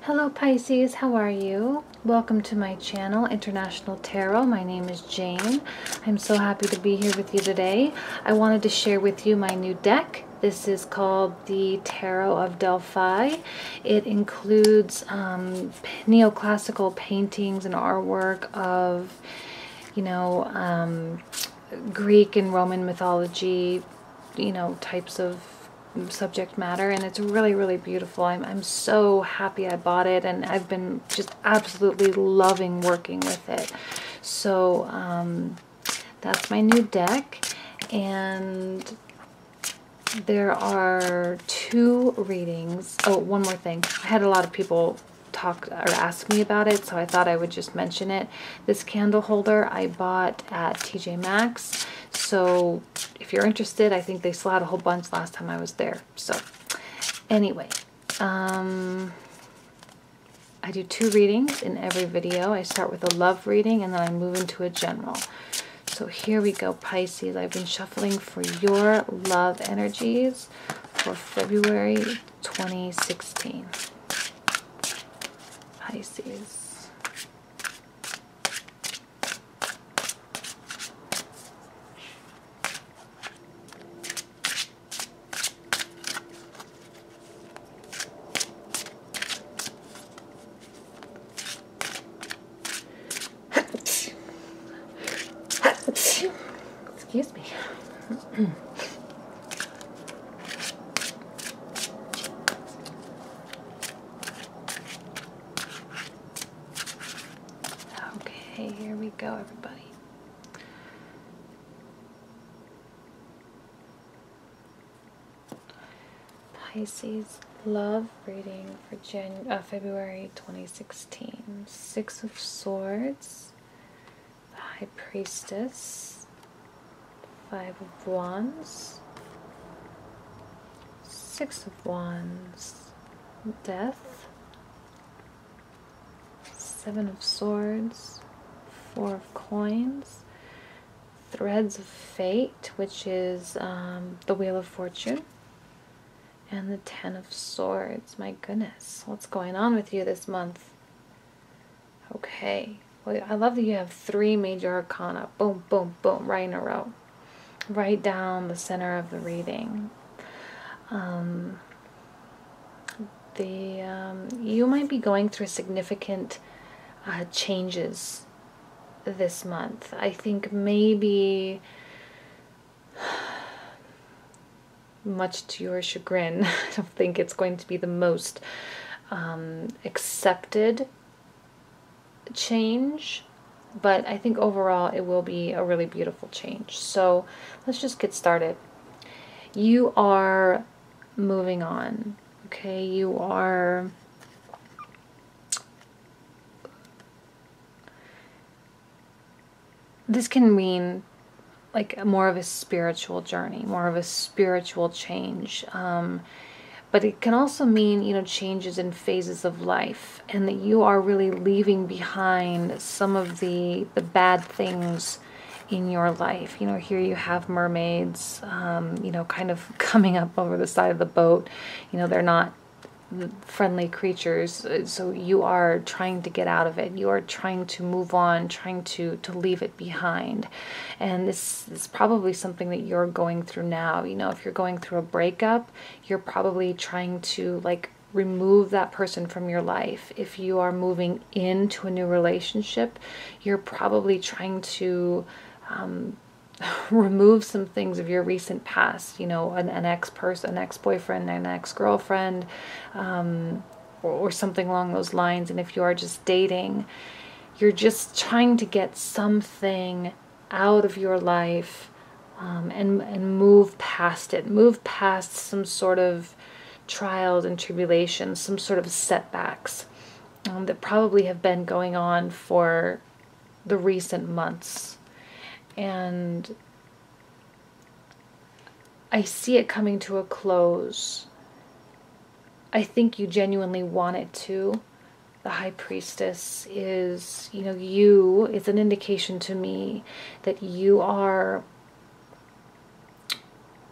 Hello Pisces, how are you? Welcome to my channel, International Tarot. My name is Jane. I'm so happy to be here with you today. I wanted to share with you my new deck. This is called the Tarot of Delphi. It includes neoclassical paintings and artwork of, Greek and Roman mythology, types of subject matter, and it's really beautiful. I'm so happy I bought it, and I've been just absolutely loving working with it. So that's my new deck, and there are 2 readings. Oh, one more thing. I had a lot of people talk or ask me about it, so I thought I would just mention it. This candle holder I bought at TJ Maxx. So if you're interested, I think they still had a whole bunch last time I was there. So anyway, I do 2 readings in every video. I start with a love reading and then I move into a general. So here we go, Pisces. I've been shuffling for your love energies for February 2016. Pisces. Excuse me. Okay, here we go, everybody. Pisces love reading for February 2016. 6 of Swords, the High Priestess, 5 of Wands, 6 of Wands, Death, 7 of Swords, 4 of Coins, Threads of Fate, which is the Wheel of Fortune, and the 10 of Swords. My goodness, what's going on with you this month? Okay, well, I love that you have 3 major arcana. Boom, boom, boom, right in a row. Right down the center of the reading. You might be going through significant changes this month. I think maybe, much to your chagrin, I don't think it's going to be the most accepted change, but I think overall it will be a really beautiful change. So let's just get started. You are moving on, okay? You are this can mean like more of a spiritual journey, more of a spiritual change. But it can also mean, changes in phases of life, and that you are really leaving behind some of the bad things in your life. Here you have mermaids, kind of coming up over the side of the boat. They're not friendly creatures, so you are trying to get out of it. You are trying to move on, trying to leave it behind. And this is probably something that you're going through now. If you're going through a breakup, you're probably trying to remove that person from your life. If you are moving into a new relationship, you're probably trying to remove some things of your recent past, an ex-person, an ex-boyfriend, an ex-girlfriend, or something along those lines. And if you are just dating, you're just trying to get something out of your life, and move past it, move past some sort of trials and tribulations, some sort of setbacks that probably have been going on for the recent months. And I see it coming to a close. I think you genuinely want it to. The High Priestess is, it's an indication to me that you are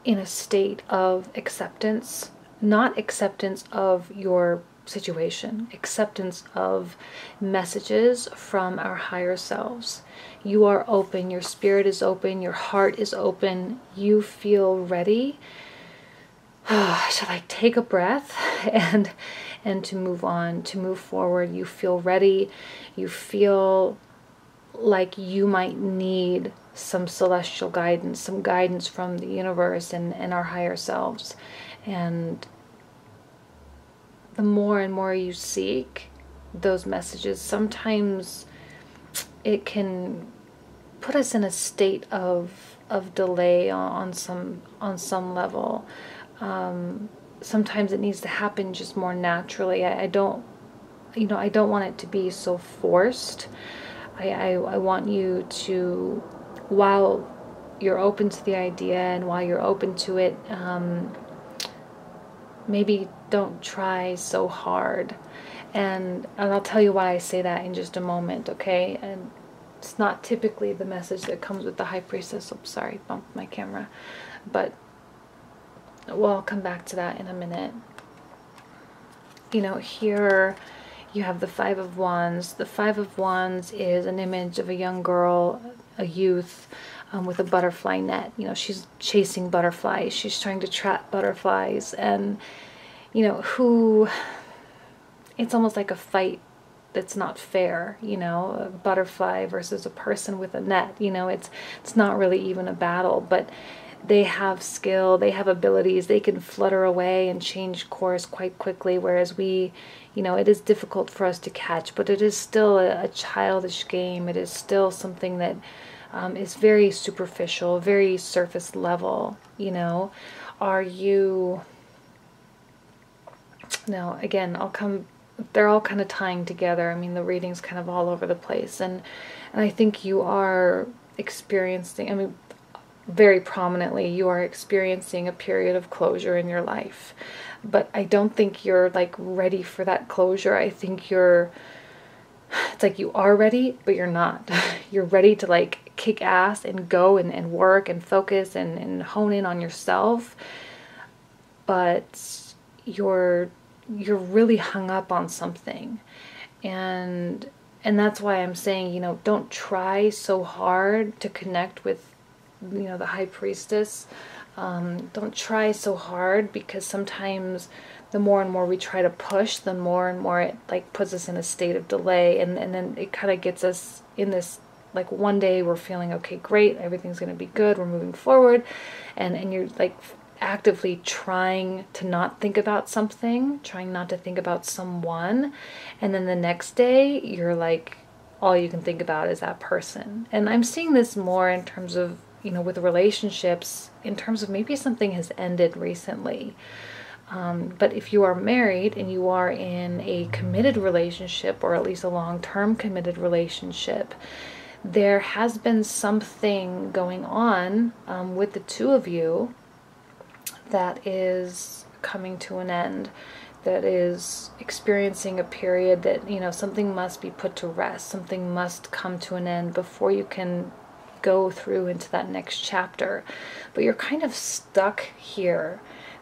in a state of acceptance, not acceptance of your situation, acceptance of messages from our higher selves. You are open, your spirit is open, your heart is open, you feel ready to like take a breath and to move on, to move forward. You feel ready, you feel like you might need some celestial guidance, some guidance from the universe and our higher selves. And the more and more you seek those messages, sometimes it can put us in a state of delay on some level. Sometimes it needs to happen just more naturally. I don't want it to be so forced. I want you to, while you're open to the idea and while you're open to it, maybe don't try so hard. And I'll tell you why I say that in just a moment, okay? And it's not typically the message that comes with the High Priestess. Oops, sorry, bumped my camera. But, well, I'll come back to that in a minute. You know, here you have the Five of Wands. The Five of Wands is an image of a young girl, a youth, with a butterfly net. You know, she's chasing butterflies. She's trying to trap butterflies. And, you know, it's almost like a fight that's not fair, you know, a butterfly versus a person with a net. You know, it's not really even a battle, but they have skill, they have abilities, they can flutter away and change course quite quickly, whereas we, you know, it is difficult for us to catch, but it is still a childish game. It is still something that is very superficial, very surface level, you know. Are you... Now, again, they're all kind of tying together. I mean, the reading's kind of all over the place. And I think you are experiencing, I mean, very prominently, you are experiencing a period of closure in your life. But I don't think you're, like, ready for that closure. I think it's like you are ready, but you're not. You're ready to, like, kick ass and go and work and focus and hone in on yourself. But you're really hung up on something, and that's why I'm saying, you know, don't try so hard to connect with, you know, the High Priestess. Don't try so hard, because sometimes the more and more we try to push, the more and more it, like, puts us in a state of delay, and then it kind of gets us in this, like, one day we're feeling okay, great, everything's going to be good, we're moving forward, and you're like actively trying to not think about something, trying not to think about someone, and then the next day you're like, all you can think about is that person. And I'm seeing this more in terms of, you know, with relationships, in terms of maybe something has ended recently. But if you are married and you are in a committed relationship, or at least a long-term committed relationship, there has been something going on with the two of you that is coming to an end, that is experiencing a period that, you know, something must be put to rest, something must come to an end before you can go through into that next chapter. But you're kind of stuck here.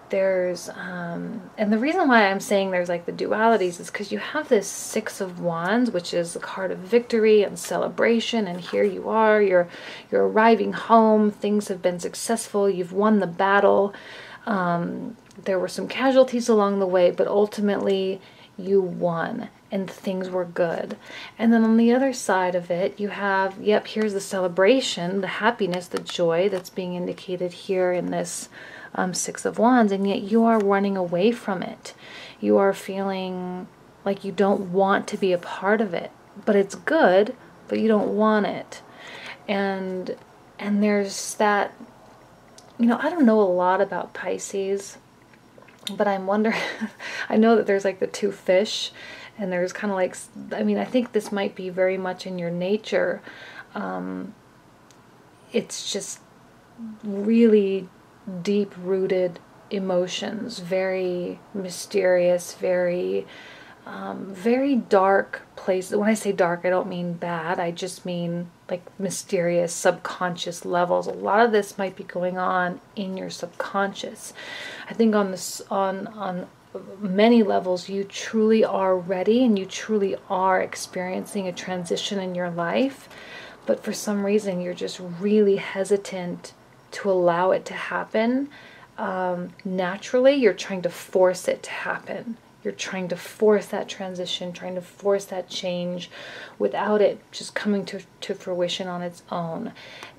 There's and the reason why I'm saying there's like the dualities is because you have this Six of Wands, which is the card of victory and celebration, and here you are, you're arriving home, things have been successful, you've won the battle. There were some casualties along the way, but ultimately you won and things were good. And then on the other side of it, you have, yep, here's the celebration, the happiness, the joy that's being indicated here in this Six of Wands, and yet you are running away from it. You are feeling like you don't want to be a part of it, but it's good, but you don't want it. And there's that, you know, I don't know a lot about Pisces, but I'm wondering, I know that there's like the two fish, and there's kind of like, I mean, I think this might be very much in your nature. It's just really deep-rooted emotions, very mysterious, very dark place. When I say dark, I don't mean bad. I just mean like mysterious, subconscious levels. A lot of this might be going on in your subconscious. I think on this, on many levels, you truly are ready and you truly are experiencing a transition in your life. But for some reason, you're just really hesitant to allow it to happen. Naturally, you're trying to force it to happen. You're trying to force that transition, trying to force that change without it just coming to fruition on its own.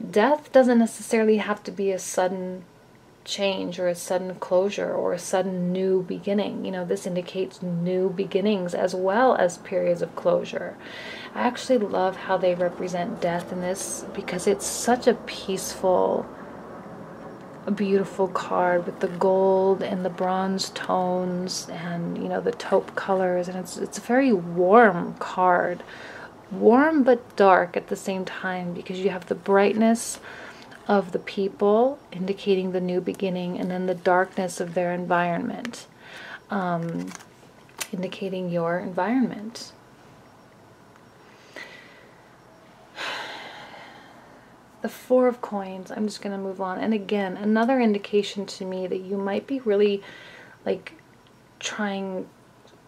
Death doesn't necessarily have to be a sudden change or a sudden closure or a sudden new beginning. You know, this indicates new beginnings as well as periods of closure. I actually love how they represent death in this because it's such a peaceful, a beautiful card with the gold and the bronze tones and, you know, the taupe colors, and it's a very warm card. Warm but dark at the same time, because you have the brightness of the people indicating the new beginning, and then the darkness of their environment, indicating your environment. The Four of Coins, I'm just going to move on. And again, another indication to me that you might be really like trying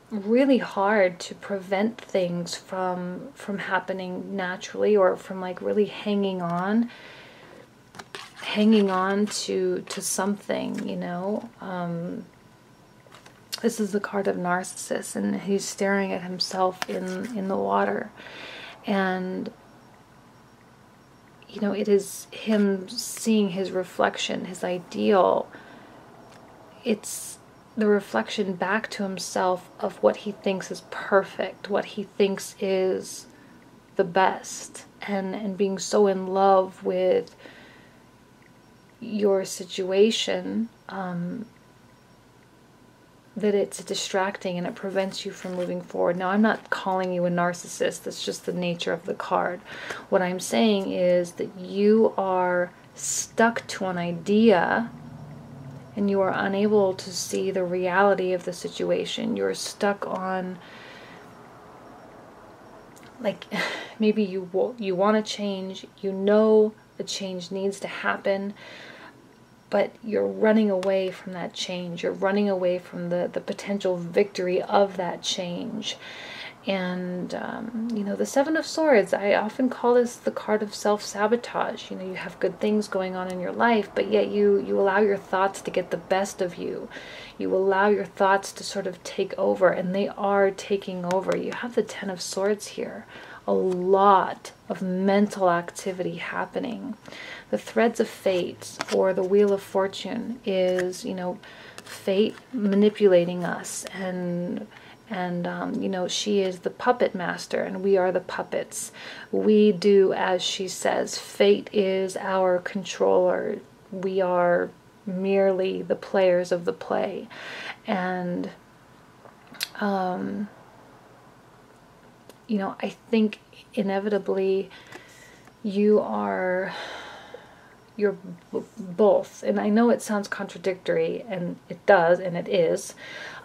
really hard to prevent things from happening naturally, or from like really hanging on to something, you know. This is the card of Narcissus, and he's staring at himself in the water. And you know, it is him seeing his reflection, his ideal. It's the reflection back to himself of what he thinks is perfect, what he thinks is the best, and being so in love with your situation that it's distracting and it prevents you from moving forward. Now, I'm not calling you a narcissist. That's just the nature of the card. What I'm saying is that you are stuck to an idea and you are unable to see the reality of the situation. You're stuck on, like, maybe you want to change, you know the change needs to happen, but you're running away from that change. You're running away from the potential victory of that change. And, you know, the Seven of Swords, I often call this the card of self-sabotage. You know, you have good things going on in your life, but yet you allow your thoughts to get the best of you. You allow your thoughts to sort of take over, and they are taking over. You have the Ten of Swords here. A lot of mental activity happening. The Threads of Fate, or the Wheel of Fortune, is, you know, fate manipulating us, and you know, she is the puppet master and we are the puppets. We do as she says. Fate is our controller. We are merely the players of the play. And you know, I think inevitably you're both, and I know it sounds contradictory, and it does, and it is,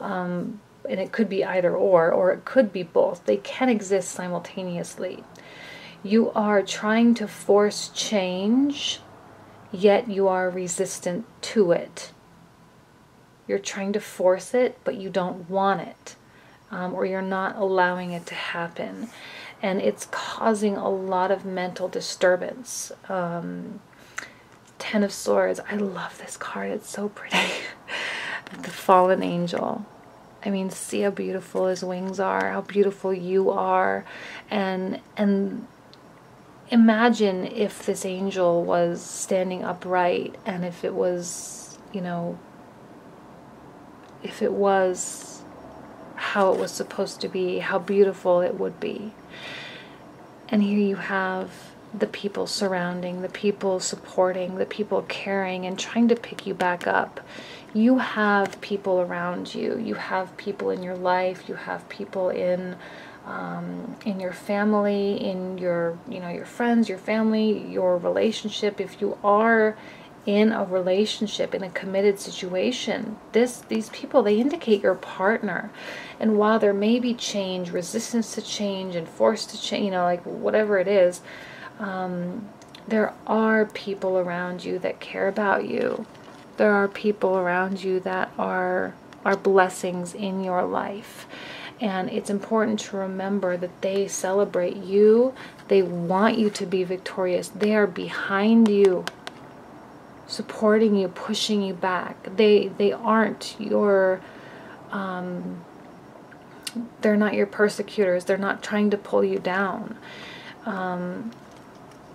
and it could be either or it could be both. They can exist simultaneously. You are trying to force change, yet you are resistant to it. You're trying to force it, but you don't want it, or you're not allowing it to happen, and it's causing a lot of mental disturbance. Ten of Swords, I love this card, it's so pretty. The Fallen Angel. I mean, see how beautiful his wings are, how beautiful you are, and imagine if this angel was standing upright, and if it was, you know, if it was how it was supposed to be, how beautiful it would be. And here you have the people surrounding, the people supporting, the people caring and trying to pick you back up. You have people around you. You have people in your life. You have people in your family, in your, you know, your friends, your family, your relationship. If you are in a relationship, in a committed situation, these people, they indicate your partner. And while there may be change, resistance to change, and force to change, you know, like whatever it is, there are people around you that care about you. There are people around you that are are blessings in your life. And it's important to remember that they celebrate you. They want you to be victorious. They are behind you, supporting you, pushing you back. They aren't your, they're not your persecutors. They're not trying to pull you down.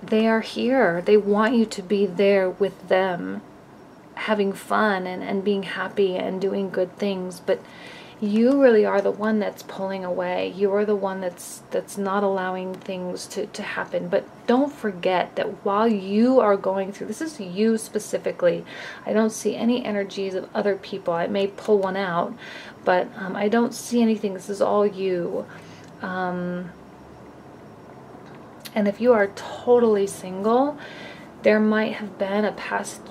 They are here. They want you to be there with them, having fun and being happy and doing good things. But you really are the one that's pulling away. You are the one that's not allowing things to happen. But don't forget that while you are going through, this is you specifically. I don't see any energies of other people. I may pull one out, but I don't see anything. This is all you. And if you are totally single, there might have been a past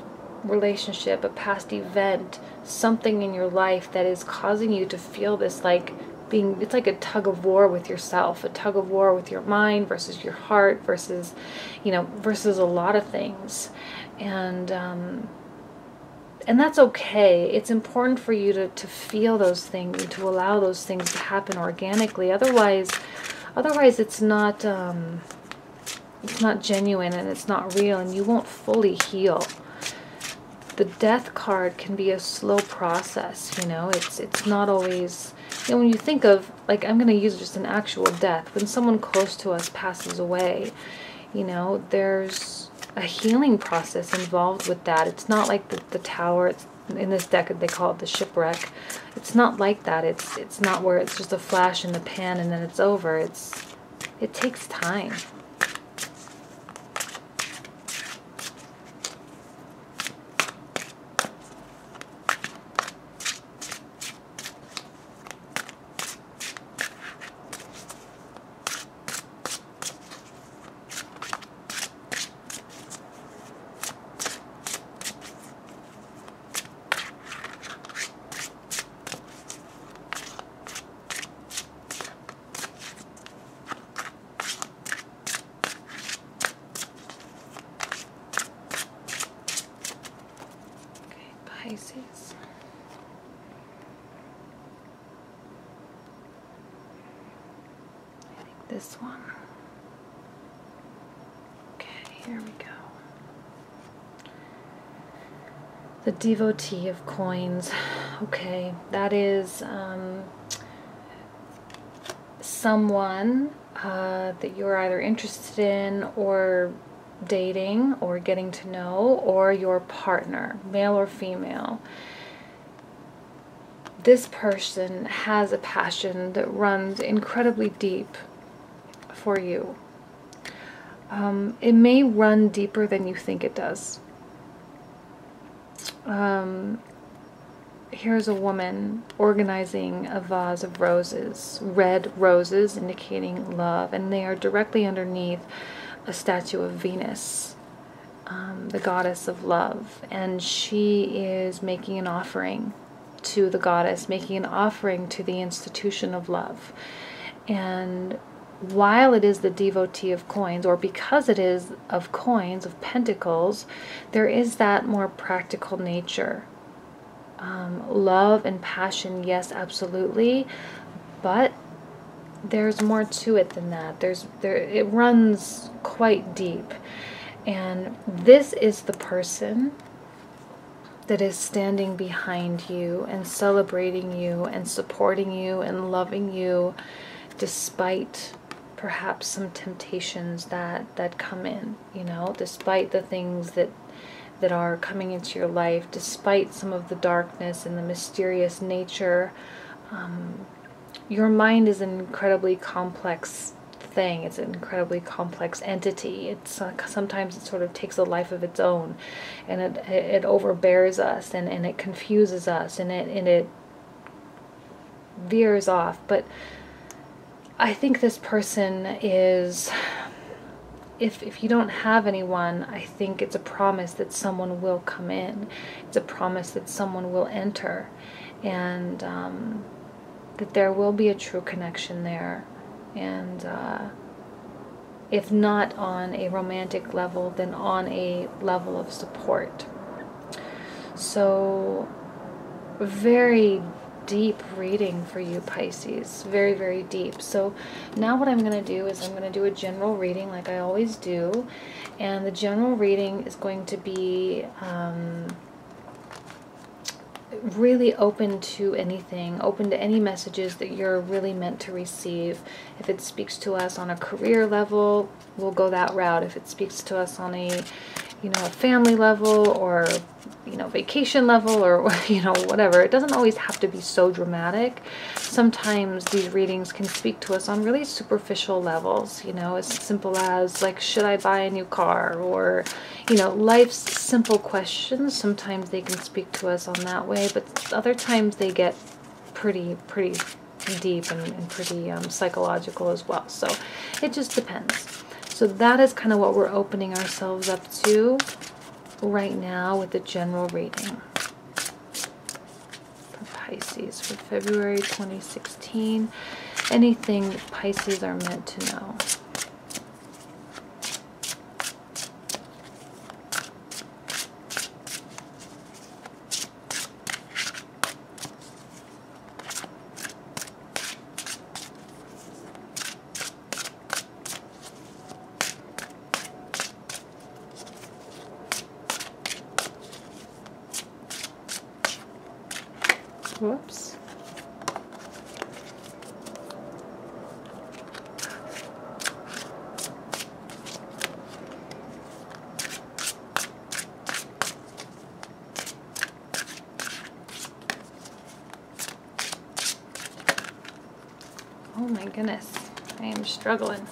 relationship, a past event, something in your life that is causing you to feel this like being, it's like a tug of war with yourself, a tug of war with your mind versus your heart versus, you know, versus a lot of things. And that's okay. It's important for you to feel those things and to allow those things to happen organically. Otherwise it's not genuine and it's not real, and you won't fully heal. The death card can be a slow process, you know. It's not always, you know, when you think of, like, I'm going to use just an actual death. When someone close to us passes away, you know, there's a healing process involved with that. It's not like the tower. It's, in this deck they call it the shipwreck. It's not like that. It's not where it's just a flash in the pan and then it's over. It takes time. Pisces. I think this one. Okay, here we go. The Devotee of Coins. Okay, that is someone that you're either interested in or dating or getting to know, or your partner, male or female. This person has a passion that runs incredibly deep for you. It may run deeper than you think it does. Here's a woman organizing a vase of roses, red roses indicating love, and they are directly underneath a statue of Venus, the goddess of love, and she is making an offering to the goddess, making an offering to the institution of love. And while it is the Devotee of Coins, or because it is of coins, of pentacles, there is that more practical nature. Love and passion, yes, absolutely, but there's more to it than that. It runs quite deep. And this is the person that is standing behind you and celebrating you and supporting you and loving you despite perhaps some temptations that come in, you know, despite the things that are coming into your life, despite some of the darkness and the mysterious nature. Your mind is an incredibly complex thing. It's an incredibly complex entity. It's sometimes it sort of takes a life of its own, and it overbears us, and it confuses us, and it veers off. But I think this person is, if you don't have anyone, I think it's a promise that someone will come in. It's a promise that someone will enter, and that there will be a true connection there. And if not on a romantic level, then on a level of support. So very deep reading for you, Pisces. Very, very deep. So now what I'm going to do is I'm going to do a general reading like I always do. And the general reading is going to be really open to anything, open to any messages that you're really meant to receive. If it speaks to us on a career level, we'll go that route. If it speaks to us on a, you know, a family level, or, you know, vacation level, or, you know, whatever. It doesn't always have to be so dramatic. Sometimes these readings can speak to us on really superficial levels, you know, as simple as, like, should I buy a new car? Or, you know, life's simple questions. Sometimes they can speak to us on that way, but other times they get pretty deep and pretty psychological as well. So it just depends. So that is kind of what we're opening ourselves up to right now with the general reading for Pisces for February 2016. Anything that Pisces are meant to know. Whoops. Oh my goodness, I am struggling.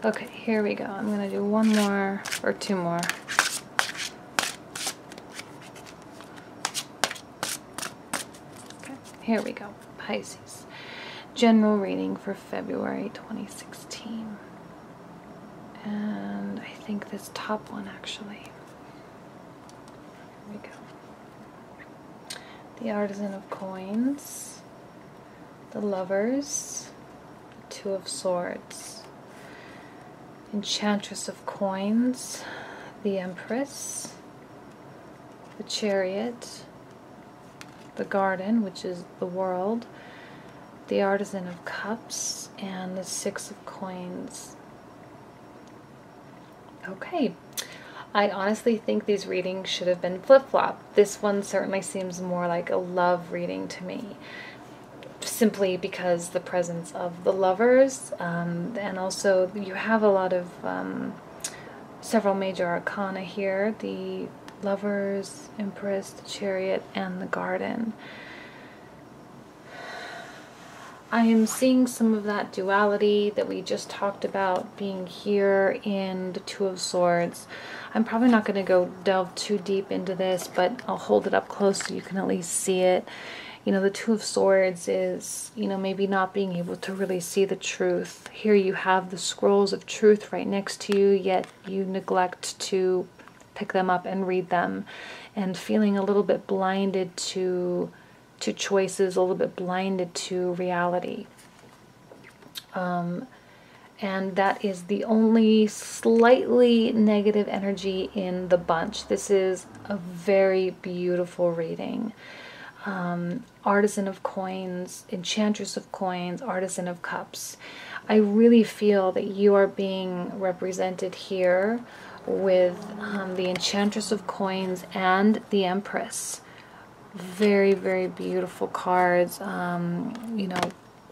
Okay, here we go. I'm going to do one more or two more. Here we go. Pisces. General reading for February 2016. And I think this top one, actually. Here we go. The Artisan of Coins. The Lovers. The Two of Swords. Enchantress of Coins. The Empress. The Chariot. The Garden, which is the world, the Artisan of Cups, and the Six of Coins. Okay, I honestly think these readings should have been flip-flop. This one certainly seems more like a love reading to me, simply because the presence of the Lovers, and also you have a lot of several major arcana here, the Lovers, Empress, the Chariot, and the Garden. I am seeing some of that duality that we just talked about being here in the Two of Swords. I'm probably not going to delve too deep into this, but I'll hold it up close so you can at least see it. You know, the Two of Swords is, you know, maybe not being able to really see the truth. Here you have the scrolls of truth right next to you, yet you neglect to pick them up and read them, and feeling a little bit blinded to choices, a little bit blinded to reality. And that is the only slightly negative energy in the bunch. This is a very beautiful reading. Artisan of Coins, Enchantress of Coins, Artisan of Cups. I really feel that you are being represented here with the Enchantress of Coins and the Empress. Very, very beautiful cards. You know,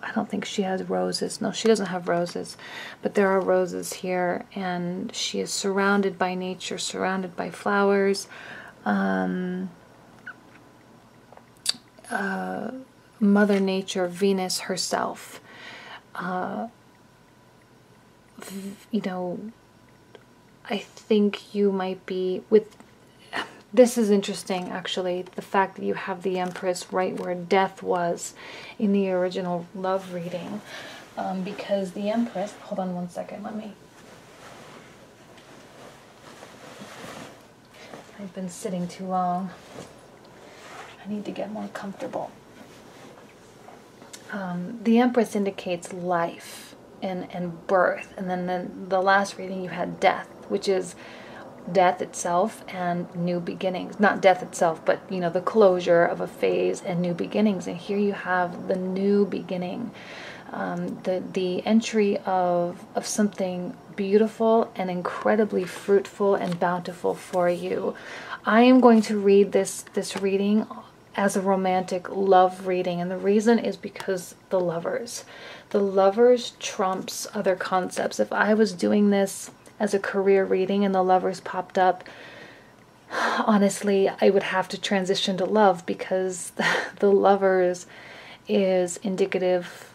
I don't think she has roses. No, she doesn't have roses, but there are roses here, and she is surrounded by nature, surrounded by flowers. Mother Nature, Venus herself. You know, I think you might be with, this is interesting actually, the fact that you have the Empress right where death was in the original love reading, because the Empress, hold on one second, I've been sitting too long. I need to get more comfortable. The Empress indicates life and birth, and then the last reading you had death, which is death itself and new beginnings. Not death itself, but you know, the closure of a phase and new beginnings. And here you have the new beginning, the entry of something beautiful and incredibly fruitful and bountiful for you. I am going to read this reading as a romantic love reading, and the reason is because the lovers trumps other concepts. If I was doing this as a career reading and the lovers popped up, honestly, I would have to transition to love, because the lovers is indicative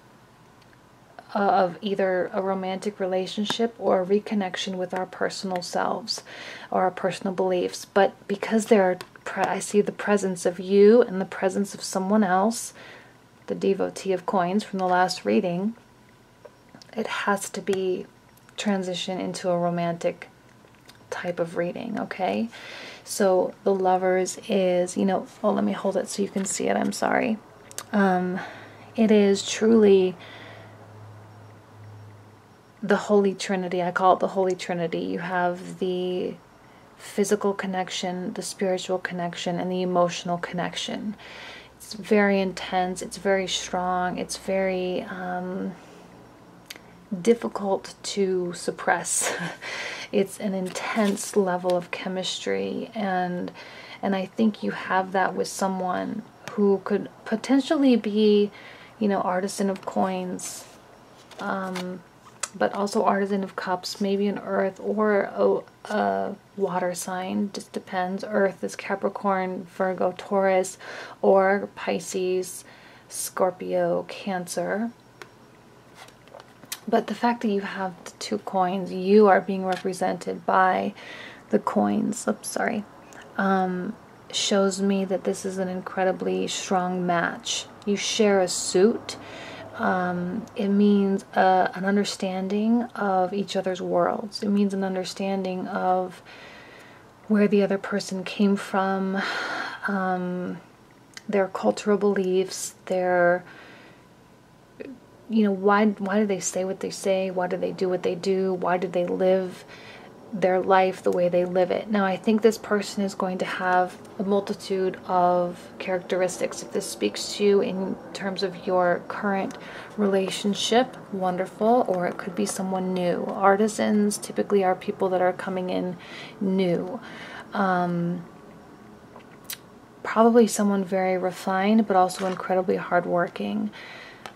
of either a romantic relationship or a reconnection with our personal selves or our personal beliefs. But because I see the presence of you and the presence of someone else, the devotee of coins from the last reading, it has to be transition into a romantic type of reading, okay? So the lovers is, you know, oh, let me hold it so you can see it. I'm sorry. It is truly the Holy Trinity. I call it the Holy Trinity. You have the physical connection, the spiritual connection, and the emotional connection. It's very intense. It's very strong. It's very difficult to suppress. It's an intense level of chemistry, and I think you have that with someone who could potentially be, you know, artisan of coins, but also artisan of cups, maybe an earth or a water sign, just depends. Earth is Capricorn, Virgo, Taurus, or Pisces, Scorpio, Cancer. But the fact that you have the two coins, you are being represented by the coins, shows me that this is an incredibly strong match. You share a suit. It means an understanding of each other's worlds. It means an understanding of where the other person came from, their cultural beliefs, their, you know, why do they say what they say? Why do they do what they do? Why do they live their life the way they live it? Now, I think this person is going to have a multitude of characteristics. If this speaks to you in terms of your current relationship, wonderful, or it could be someone new. Artisans typically are people that are coming in new. Probably someone very refined, but also incredibly hardworking.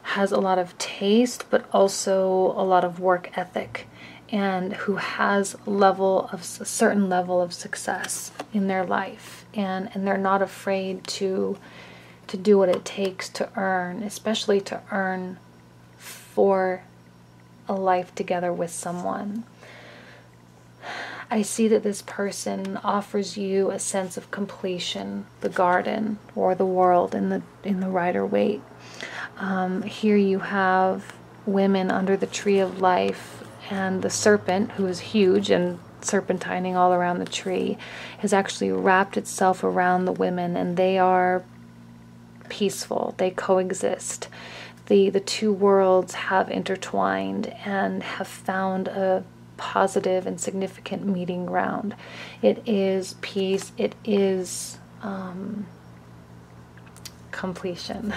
Has a lot of taste, but also a lot of work ethic, and who has a certain level of success in their life, and they're not afraid to do what it takes to earn, especially to earn for a life together with someone. I see that this person offers you a sense of completion, the garden or the world in the Rider-Waite. Here you have women under the tree of life, and the serpent, who is huge and serpentining all around the tree, has actually wrapped itself around the women, and they are peaceful. They coexist. The two worlds have intertwined and have found a positive and significant meeting ground. It is peace. It is completion.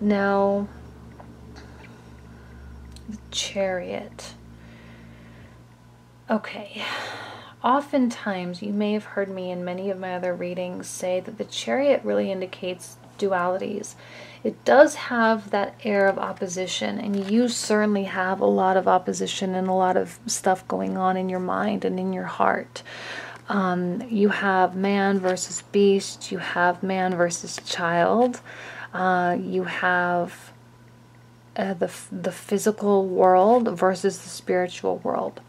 Now, the Chariot. Okay. Oftentimes, you may have heard me in many of my other readings say that the Chariot really indicates dualities. It does have that air of opposition, and you certainly have a lot of opposition and a lot of stuff going on in your mind and in your heart. You have man versus beast. You have man versus child. You have the physical world versus the spiritual world.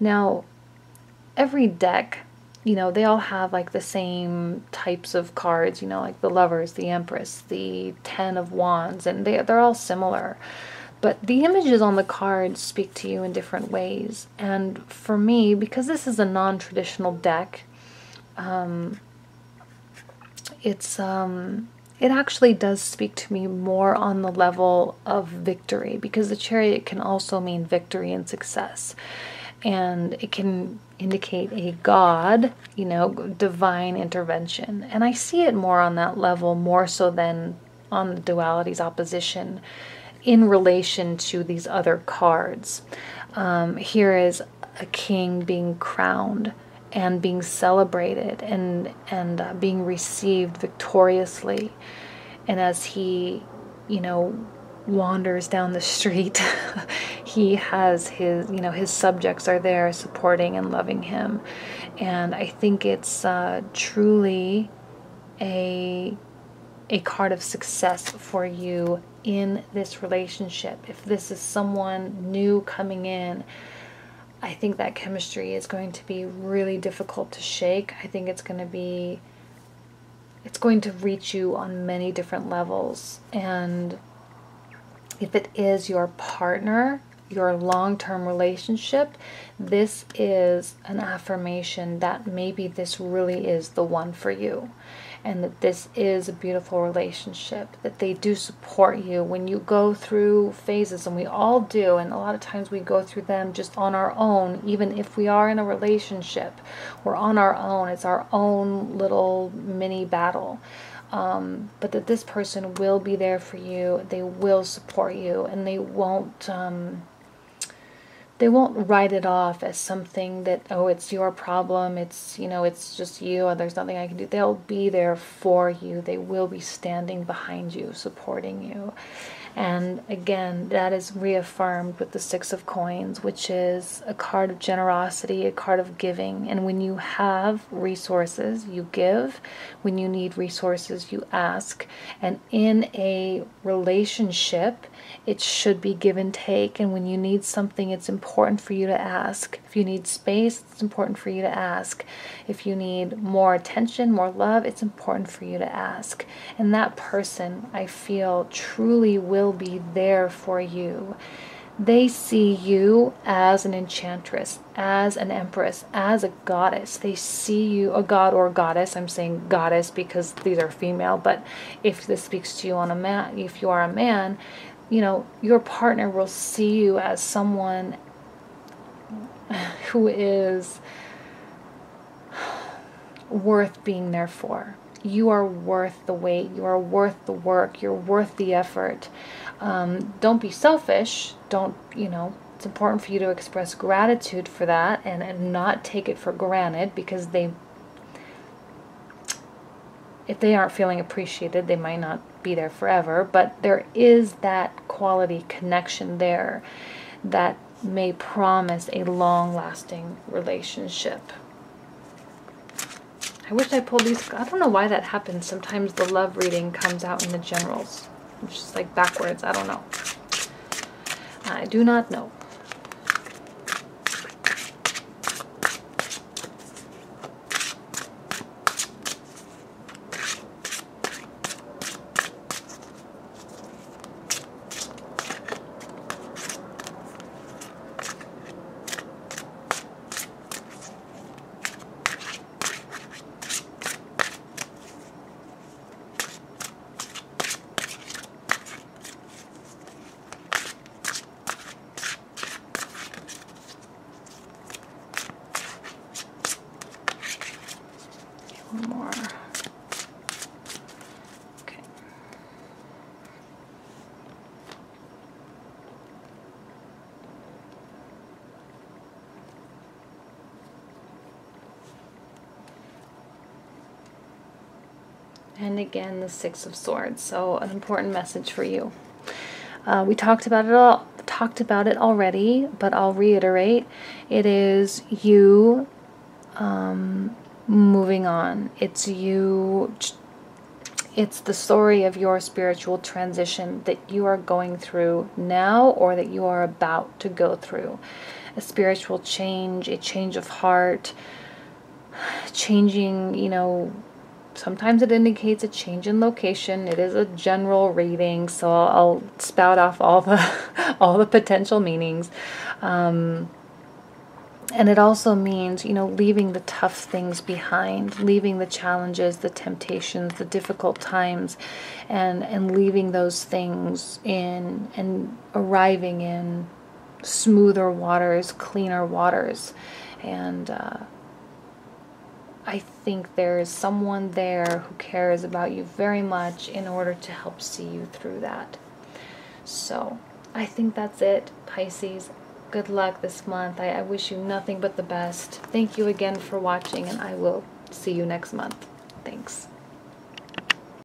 Now, every deck, you know, they all have like the same types of cards, you know, like the Lovers, the Empress, the Ten of Wands, and they're all similar. But the images on the cards speak to you in different ways. And for me, because this is a non-traditional deck, it actually does speak to me more on the level of victory, because the Chariot can also mean victory and success. and it can indicate a God, you know, divine intervention. And I see it more on that level, more so than on the duality's opposition in relation to these other cards. Here is a king being crowned and being celebrated and being received victoriously. And as he, you know, wanders down the street, he has his, you know, his subjects are there supporting and loving him. And I think it's truly a card of success for you in this relationship. If this is someone new coming in, I think that chemistry is going to be really difficult to shake. I think it's going to reach you on many different levels. And if it is your partner, your long-term relationship, this is an affirmation that maybe this really is the one for you, and that this is a beautiful relationship, that they do support you when you go through phases, and we all do, and a lot of times we go through them just on our own. Even if we are in a relationship, we're on our own. It's our own little mini battle. But that this person will be there for you, they will support you, and they won't write it off as something that, oh, it's your problem, it's, you know, it's just you, and there's nothing I can do. They'll be there for you. They will be standing behind you, supporting you. And again, that is reaffirmed with the Six of Coins, which is a card of generosity, a card of giving. And when you have resources, you give. When you need resources, you ask. And in a relationship, it should be give and take. And when you need something, it's important for you to ask. If you need space, it's important for you to ask. If you need more attention, more love, it's important for you to ask. And that person, I feel, truly will be there for you. They see you as an enchantress, as an empress, as a goddess. They see you, a god or goddess. I'm saying goddess because these are female, but if this speaks to you on a man, if you are a man, you know, your partner will see you as someone who is worth being there for. You are worth the wait. You are worth the work. You're worth the effort. Don't be selfish. Don't, you know, it's important for you to express gratitude for that and not take it for granted, because if they aren't feeling appreciated, they might not be there forever. But there is that quality connection there that may promise a long-lasting relationship. I wish I pulled these. I don't know why that happens. Sometimes the love reading comes out in the generals. It's just like backwards. I don't know. I do not know. One more. Okay. And again, the Six of Swords. So an important message for you. We talked about it already, but I'll reiterate. It is you moving on. It's you. It's the story of your spiritual transition that you are going through now, or that you are about to go through. A spiritual change, a change of heart, changing, you know, sometimes it indicates a change in location. It is a general reading, so I'll spout off all the potential meanings. And it also means, you know, leaving the tough things behind, leaving the challenges, the temptations, the difficult times, and leaving those things in, and arriving in smoother waters, cleaner waters. And I think there is someone there who cares about you very much in order to help see you through that. So I think that's it, Pisces. Good luck this month. I wish you nothing but the best. Thank you again for watching, and I will see you next month. Thanks.